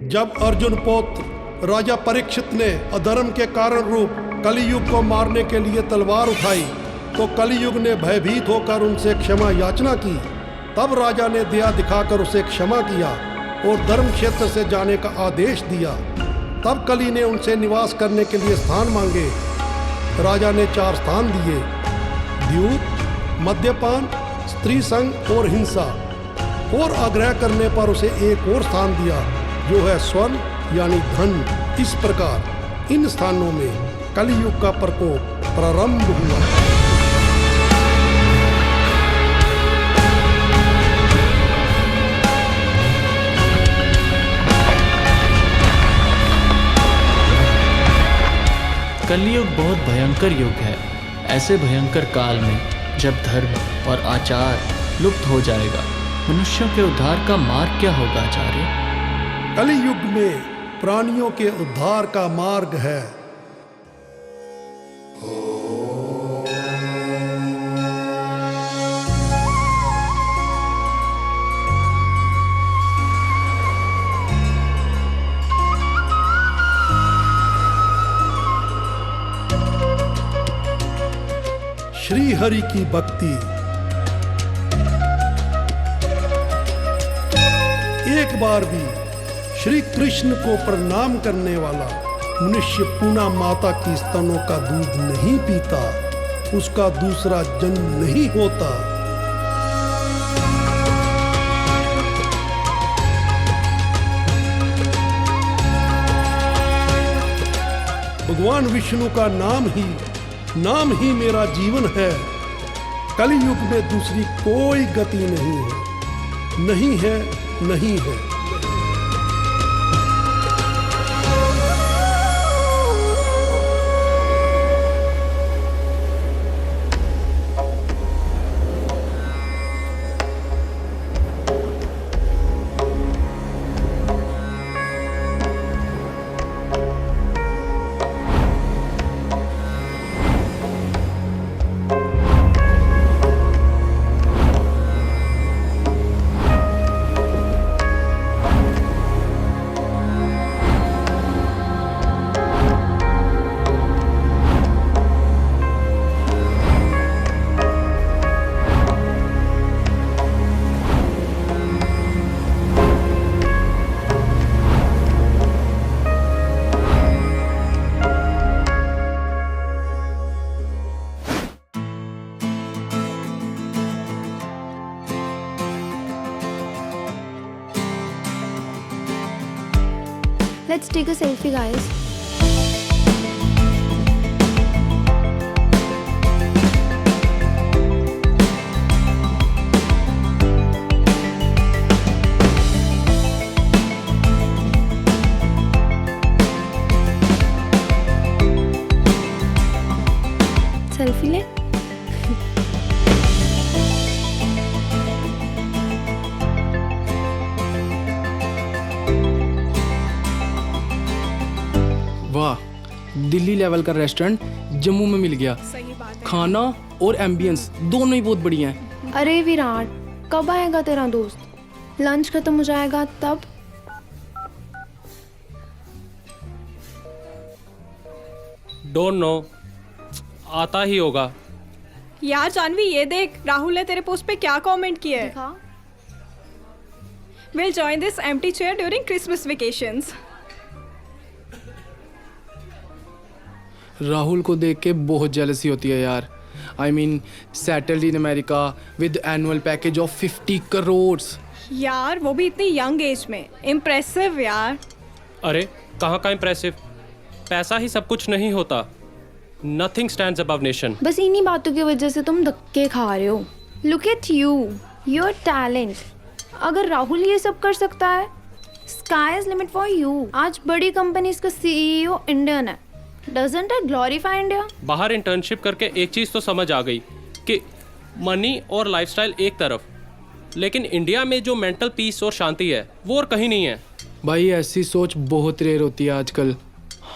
जब अर्जुन पौत्र राजा परीक्षित ने अधर्म के कारण रूप कलियुग को मारने के लिए तलवार उठाई तो कलियुग ने भयभीत होकर उनसे क्षमा याचना की। तब राजा ने दया दिखाकर उसे क्षमा किया और धर्म क्षेत्र से जाने का आदेश दिया। तब कली ने उनसे निवास करने के लिए स्थान मांगे। राजा ने 4 स्थान दिए: द्यूत, मद्यपान, स्त्री संग और हिंसा। और आग्रह करने पर उसे एक और स्थान दिया जो है स्वर्ण यानी धन। इस प्रकार इन स्थानों में कलियुग का प्रकोप प्रारंभ हुआ। कलियुग बहुत भयंकर युग है। ऐसे भयंकर काल में जब धर्म और आचार लुप्त हो जाएगा, मनुष्यों के उद्धार का मार्ग क्या होगा आचार्य? कलियुग में प्राणियों के उद्धार का मार्ग है श्री हरि की भक्ति। एक बार भी श्री कृष्ण को प्रणाम करने वाला मनुष्य पुनः माता की स्तनों का दूध नहीं पीता, उसका दूसरा जन्म नहीं होता। भगवान विष्णु का नाम ही मेरा जीवन है। कलियुग में दूसरी कोई गति नहीं है, नहीं है, नहीं है। Let's take a selfie, guys. Selfie ले। वाह, दिल्ली लेवल का रेस्टोरेंट जम्मू में मिल गया। सही बात है। खाना और एम्बियंस दोनों ही बहुत बढ़िया हैं। अरे विराट, कब आएगा तेरा दोस्त? लंच खत्म हो जाएगा तब। डोंट नो, आता ही होगा। यार जानवी, ये देख, राहुल ने तेरे पोस्ट पे क्या कमेंट किया है। दिखा। We'll join this empty chair during Christmas vacations. Rahul को देख के बहुत जेलसी होती है यार। I mean, settled in America with annual package of 50 crores. यार वो भी इतनी यंग एज में। इम्प्रेसिव यार। अरे कहाँ का इम्प्रेसिव, पैसा ही सब कुछ नहीं होता। Nothing stands above nation. बस इन्हीं बातों की वजह से तुम धक्के खा रहे हो। Look at you, your talent. अगर राहुल ये सब कर सकता है, sky is limit for you. आज बड़ी कंपनीज का CEO इंडियन है। Doesn't it glorify India? बाहर इंटर्नशिप करके एक चीज़ तो समझ आ गई कि मनी और लाइफस्टाइल एक तरफ, लेकिन इंडिया में जो मेंटल पीस और शांति है वो और कहीं नहीं है। भाई ऐसी सोच बहुत रेयर होती है आजकल।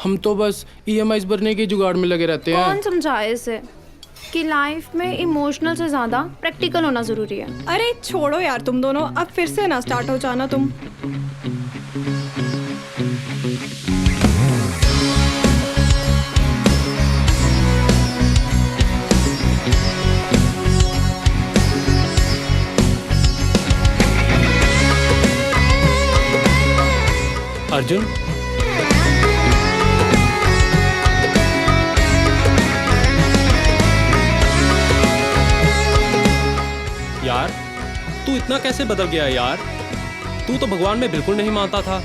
हम तो बस EMIs भरने के जुगाड़ में लगे रहते हैं। कौन समझाए इसे कि लाइफ में इमोशनल से ज़्यादा प्रैक्टिकल होना ज़रूरी है। अरे छोड़ो यार तुम दोनों, अब फिर से ना स्टार्ट हो जाना तुम। अर्जुन, यार तू इतना कैसे बदल गया यार? तू तो भगवान में बिल्कुल नहीं मानता था,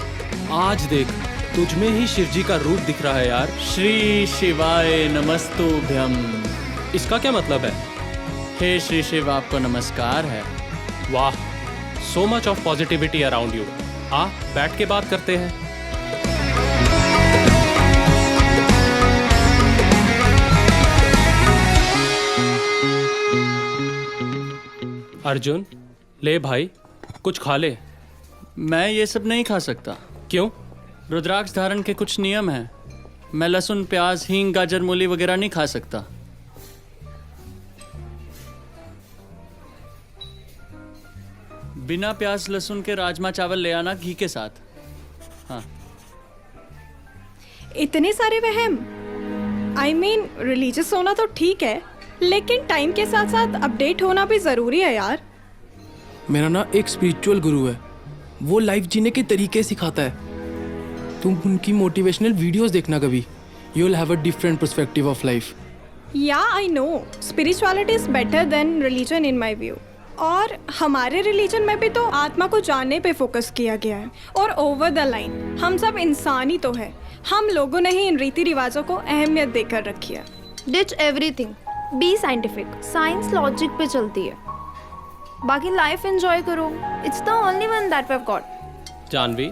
आज देख तुझ में ही शिव जी का रूप दिख रहा है यार। श्री शिवाय नमस्तुभ्यम। इसका क्या मतलब है? हे श्री शिव, आपको नमस्कार है। वाह, so much of positivity around you. आ बैठ के बात करते हैं। अर्जुन, ले भाई कुछ खा ले। मैं ये सब नहीं खा सकता। क्यों? रुद्राक्ष धारण के कुछ नियम हैं। मैं लहसुन, प्याज, हींग, गाजर, मूली वगैरह नहीं खा सकता। बिना प्याज लहसुन के राजमा चावल ले आना घी के साथ। हाँ। इतने सारे वहम। आई मीन रिलीजियस होना तो ठीक है, लेकिन टाइम के साथ साथ अपडेट होना भी जरूरी है यार। मेरा ना एक स्पिरिचुअल गुरु है, वो लाइफ जीने के तरीके सिखाता है। तुम उनकी मोटिवेशनल वीडियोस देखना कभी, you will have a different perspective of life. या I know spirituality is better than religion in my view. और हमारे रिलीजन में भी तो आत्मा को जानने पे फोकस किया गया है। और ओवर द लाइन हम सब इंसान ही तो है, हम लोगों ने ही इन रीति रिवाजों को अहमियत देकर रखी है। Ditch everything, be scientific. Science logic पे चलती है, बाकी लाइफ एंजॉय करो। It's the only one that we have got. Jahnavi,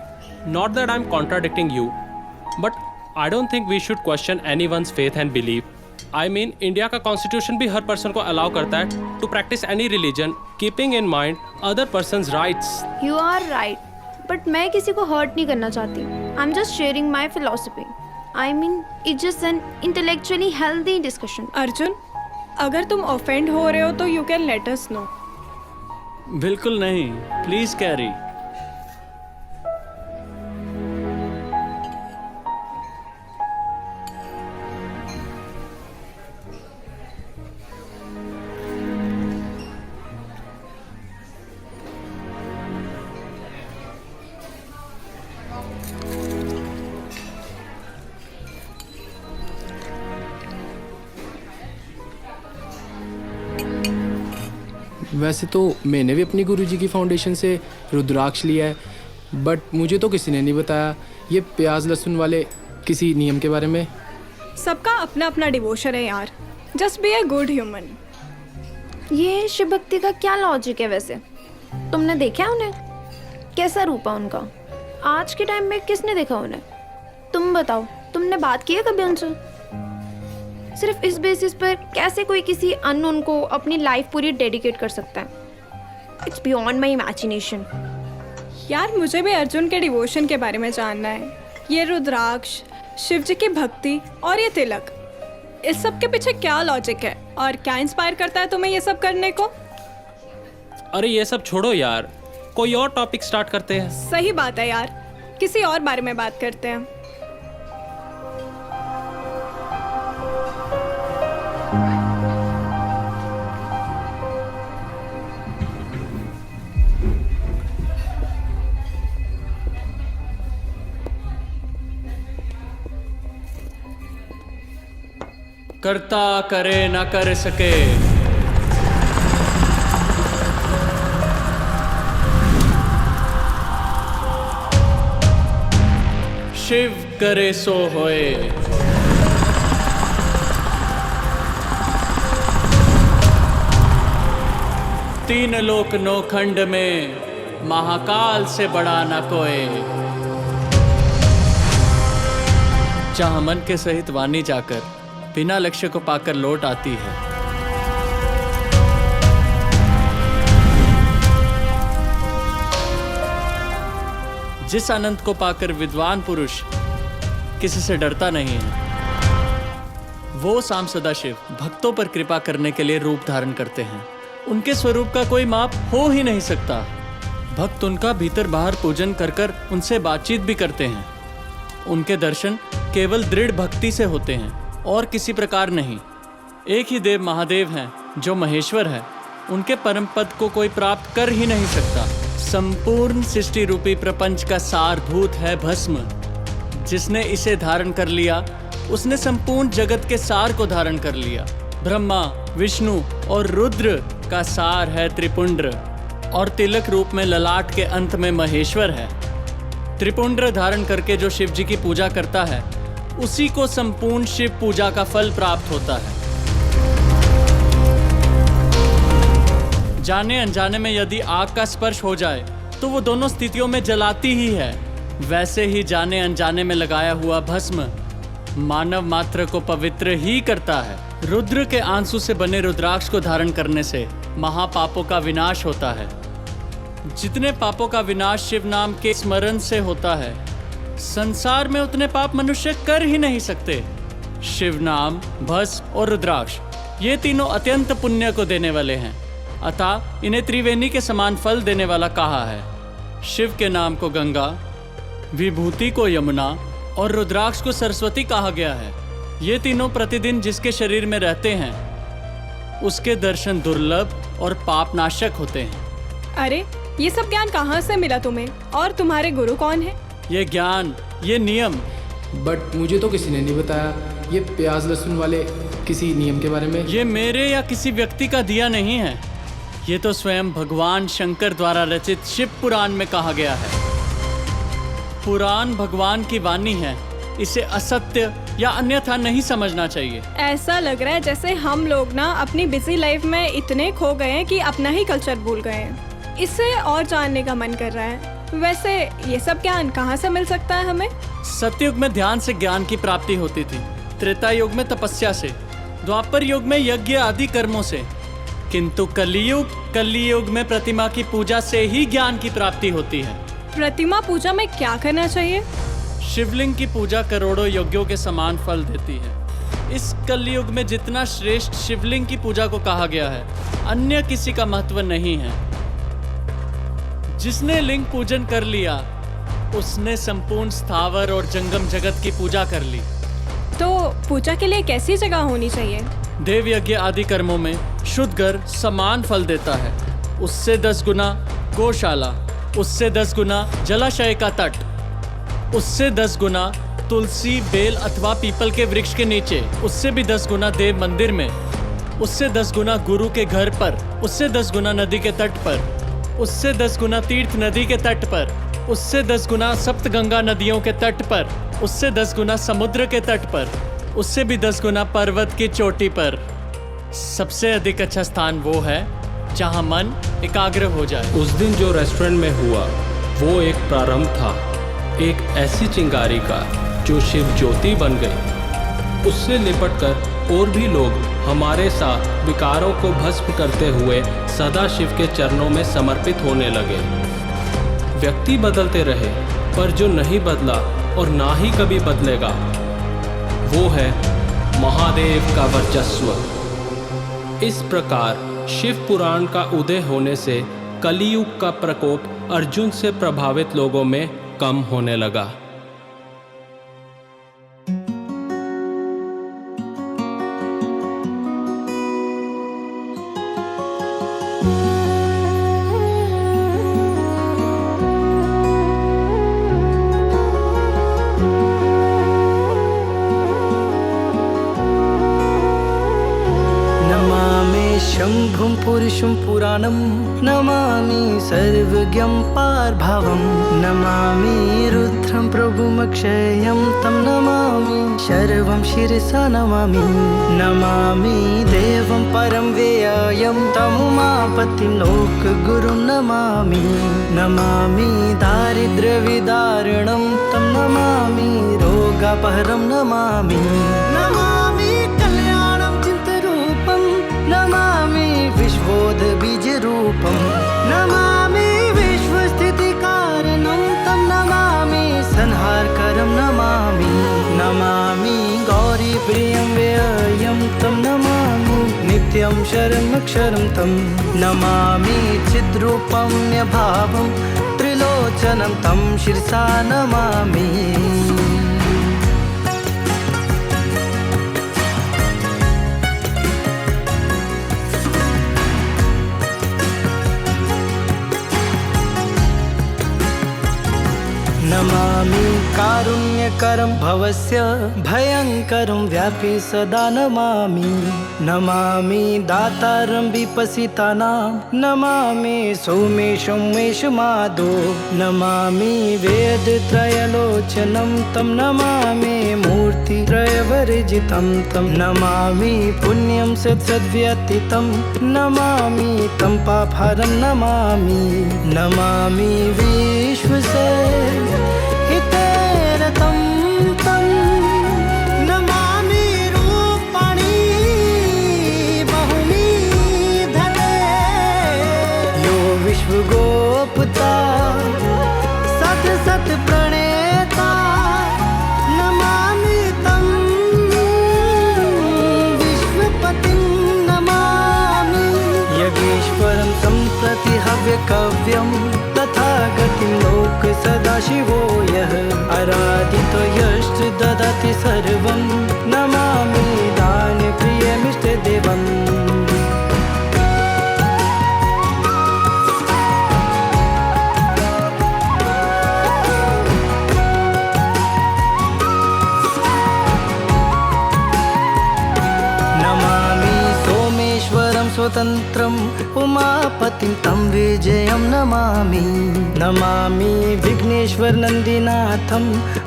not that I'm contradicting you, but I don't think we should question anyone's faith and belief. I mean, India का constitution भी हर person को allow करता है to practise any religion, keeping in mind other person's rights. You are right, but मैं किसी को hurt नहीं करना चाहती। I am just sharing my philosophy. I mean it's just an intellectually healthy discussion. Arjun, अगर तुम ऑफेंड हो रहे हो तो you can let us know. बिल्कुल नहीं, प्लीज कैरी। वैसे तो मैंने भी अपनी गुरुजी की फाउंडेशन से रुद्राक्ष लिया है, बट मुझे तो किसी ने नहीं बताया ये प्याज लहसुन वाले किसी नियम के बारे में। सबका अपना अपना डिवोशन है यार, just be a good human. ये शिव भक्ति का क्या लॉजिक है वैसे? तुमने देखा है उन्हें? कैसा रूप है उनका? आज के टाइम में किसने देखा उन्हें? तुम बताओ, तुमने बात की है कभी उनसे? सिर्फ इस बेसिस पर कैसे कोई किसी अननोन को अपनी लाइफ पूरी डेडिकेट कर सकता है? It's beyond my imagination. यार मुझे भी अर्जुन के डिवोशन के बारे में जानना है। ये रुद्राक्ष, शिव जी की भक्ति और ये तिलक, इस सब के पीछे क्या लॉजिक है और क्या इंस्पायर करता है तुम्हें ये सब करने को? अरे ये सब छोड़ो यार, कोई और टॉपिक स्टार्ट करते हैं। सही बात है यार, किसी और बारे में बात करते हैं। करता करे ना कर सके, शिव करे सो होए। तीन लोक नौ खंड में महाकाल से बड़ा न कोई। जहां मन के सहित वाणी जाकर बिना लक्ष्य को पाकर लौट आती है। जिस आनंद को पाकर विद्वान पुरुष किसी से डरता नहीं है, वो शाम सदाशिव भक्तों पर कृपा करने के लिए रूप धारण करते हैं। उनके स्वरूप का कोई माप हो ही नहीं सकता। भक्त उनका भीतर बाहर पूजन कर कर उनसे बातचीत भी करते हैं। उनके दर्शन केवल दृढ़ भक्ति से होते हैं और किसी प्रकार नहीं। एक ही देव महादेव हैं जो महेश्वर है। उनके परम पद को कोई प्राप्त कर ही नहीं सकता। संपूर्ण सृष्टि रूपी प्रपंच का सारभूत है भस्म। जिसने इसे धारण कर लिया उसने संपूर्ण जगत के सार को धारण कर लिया। ब्रह्मा, विष्णु और रुद्र का सार है त्रिपुंड्र और तिलक रूप में ललाट के अंत में महेश्वर है। त्रिपुंड्र धारण करके जो शिव जी की पूजा करता है उसी को संपूर्ण शिव पूजा का फल प्राप्त होता है। जाने अनजाने में यदि आग का स्पर्श हो जाए तो वो दोनों स्थितियों में जलाती ही है। वैसे ही जाने अनजाने में लगाया हुआ भस्म मानव मात्र को पवित्र ही करता है। रुद्र के आंसू से बने रुद्राक्ष को धारण करने से महापापों का विनाश होता है। जितने पापों का विनाश शिव नाम के स्मरण से होता है, संसार में उतने पाप मनुष्य कर ही नहीं सकते। शिव नाम, भस्म और रुद्राक्ष ये तीनों अत्यंत पुण्य को देने वाले हैं, अतः इन्हें त्रिवेणी के समान फल देने वाला कहा है। शिव के नाम को गंगा, विभूति को यमुना और रुद्राक्ष को सरस्वती कहा गया है। ये तीनों प्रतिदिन जिसके शरीर में रहते हैं उसके दर्शन दुर्लभ और पापनाशक होते हैं। अरे ये सब ज्ञान कहाँ से मिला तुम्हें, और तुम्हारे गुरु कौन है? ये ज्ञान, ये नियम। बट मुझे तो किसी ने नहीं बताया ये प्याज लहसुन वाले किसी नियम के बारे में। ये मेरे या किसी व्यक्ति का दिया नहीं है, ये तो स्वयं भगवान शंकर द्वारा रचित शिव पुराण में कहा गया है। पुराण भगवान की वाणी है, इसे असत्य या अन्यथा नहीं समझना चाहिए। ऐसा लग रहा है जैसे हम लोग ना अपनी बिजी लाइफ में इतने खो गए हैं कि अपना ही कल्चर भूल गए हैं। इससे और जानने का मन कर रहा है। वैसे ये सब ज्ञान कहाँ से मिल सकता है हमें? सतयुग में ध्यान से ज्ञान की प्राप्ति होती थी, त्रेता युग में तपस्या से, द्वापर युग में यज्ञ आदि कर्मों से, किंतु कलियुग में प्रतिमा की पूजा से ही ज्ञान की प्राप्ति होती है। प्रतिमा पूजा में क्या करना चाहिए? शिवलिंग की पूजा करोड़ों यज्ञों के समान फल देती है। इस कलयुग में जितना श्रेष्ठ शिवलिंग की पूजा को कहा गया है, अन्य किसी का महत्व नहीं है। जिसने लिंग पूजन कर लिया उसने संपूर्ण स्थावर और जंगम जगत की पूजा कर ली। तो पूजा के लिए कैसी जगह होनी चाहिए? देव यज्ञ आदि कर्मों में शुद्ध घर समान फल देता है। उससे 10 गुना गौशाला, उससे 10 गुना जलाशय का तट, उससे 10 गुना तुलसी, बेल अथवा पीपल के वृक्ष के नीचे, उससे भी 10 गुना देव मंदिर में, उससे 10 गुना गुरु के घर पर, उससे 10 गुना नदी के तट पर, उससे 10 गुना तीर्थ नदी के तट पर, उससे 10 गुना सप्तगंगा नदियों के तट पर, उससे 10 गुना समुद्र के तट पर, उससे भी 10 गुना पर्वत की चोटी पर। सबसे अधिक अच्छा स्थान वो है जहाँ मन एकाग्र हो जाए। उस दिन जो रेस्टोरेंट में हुआ वो एक प्रारंभ था, एक ऐसी चिंगारी का जो शिव ज्योति बन गई। उससे लिपटकर और भी लोग हमारे साथ विकारों को भस्म करते हुए सदा शिव के चरणों में समर्पित होने लगे। व्यक्ति बदलते रहे पर जो नहीं बदला और ना ही कभी बदलेगा वो है महादेव का वर्चस्व। इस प्रकार शिव पुराण का उदय होने से कलियुग का प्रकोप अर्जुन से प्रभावित लोगों में कम होने लगा। शंभुं पुरुषं पुराणं नमामि सर्वज्ञं पार्भावं नमामि रुद्रं प्रभुमक्षयं तं नमामि शर्वं शिरसा नमामि नमामि देवं परं व्ययं तं उमापतिं लोकगुरुं नमामि नमामि दारिद्र्यविदारणं तं नमामि रोगापहरं नमामि नमामि कल्याणं चिन्तरूपं नमामि विश्वोदबीजरूपं नमामि विश्वस्थितिकारणं तं नमामि संहारकरं नमामि नमामि गौरीप्रियं व्ययं तं नमामि नित्यं शरणमक्षरं तं नमामि चिद्रूपं न्यभावं त्रिलोचनं तं शिरसा नमामि। नमामि कारुण्यकरं भवस्य भयङ्करं व्यापि सदा नमामि नमामि दातारं विपसितानां नमामि सोमेशं मेषमादो नमामि वेदत्रयलोचनं तं नमामि मूर्तित्रयवर्जितं तं नमामि पुण्यं सद्व्यतीतं नमामि तं पापहरं नमामि नमामि विश्वसे हितेरतं तं नमामि रूपाणि बहुनि धने यो विश्वगोप्ता सत सत प्रणेता नमामि तं विश्वपतिं नमामि यज्ञेश्वरं सम्प्रति हव्यकव्यं तथा गतिं लोक सदाशिवो यः आराधितो यश्च ददाति सर्वं नमामि दानप्रियमिष्टदेवम् स्वतन्त्रम् उमापतिं तं विजयं नमामि नमामि विघ्नेश्वर नन्दिनाथं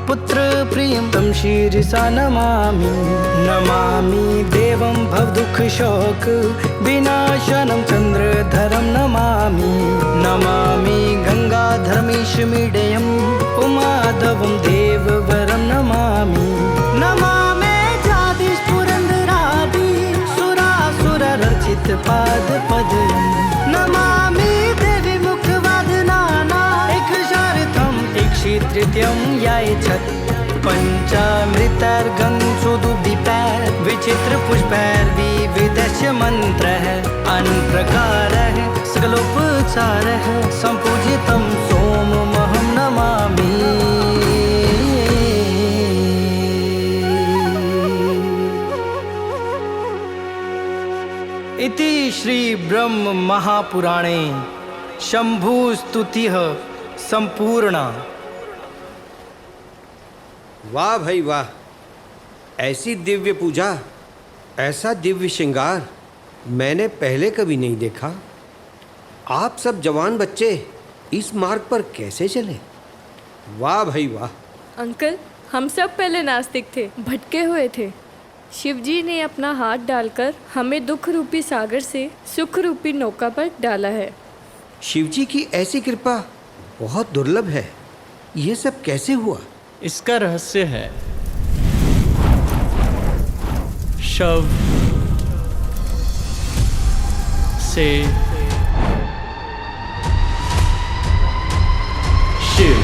पुत्रप्रियं तं शीर्षा नमामि नमामि देवं भवदुःखशोक विनाशनं चन्द्रधरं नमामि नमामि गङ्गाधरमीशमीडयम् उमाधवं देववरं नमामि नमामि जातिस्फुरन्धरादि पादपदयं नमामि देवी मुखवादनाना एकशार्थं एकशीतृतीयं यायच्छत् पञ्चामृतार्घं सुदुभिपैर् विचित्रपुष्पैर्विविधस्य मन्त्रः अन्प्रकारः सकलोपचारः सम्पूजितं सोममहं नमामि इति श्री ब्रह्म महापुराणे शंभु स्तुतिः संपूर्णा। वाह भाई वाह, ऐसी दिव्य पूजा, ऐसा दिव्य श्रृंगार मैंने पहले कभी नहीं देखा। आप सब जवान बच्चे इस मार्ग पर कैसे चले? वाह भाई वाह। अंकल, हम सब पहले नास्तिक थे, भटके हुए थे। शिव जी ने अपना हाथ डालकर हमें दुख रूपी सागर से सुख रूपी नौका पर डाला है। शिव जी की ऐसी कृपा बहुत दुर्लभ है। ये सब कैसे हुआ? इसका रहस्य है शव से शिव।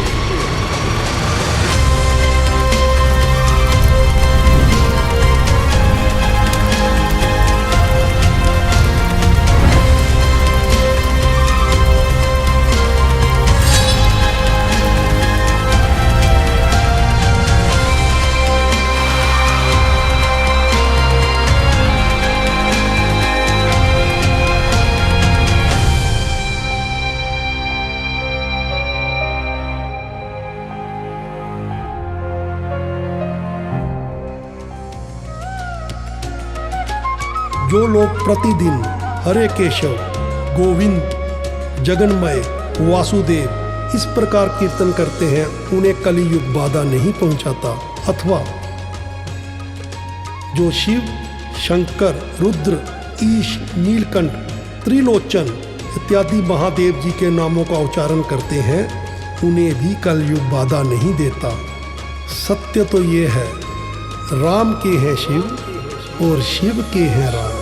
जो लोग प्रतिदिन हरे केशव, गोविंद, जगन्मय, वासुदेव इस प्रकार कीर्तन करते हैं, उन्हें कलियुग बाधा नहीं पहुंचाता। अथवा जो शिव, शंकर, रुद्र, ईश, नीलकंठ, त्रिलोचन इत्यादि महादेव जी के नामों का उच्चारण करते हैं, उन्हें भी कलयुग बाधा नहीं देता। सत्य तो ये है, राम के हैं शिव और शिव के हैं राम।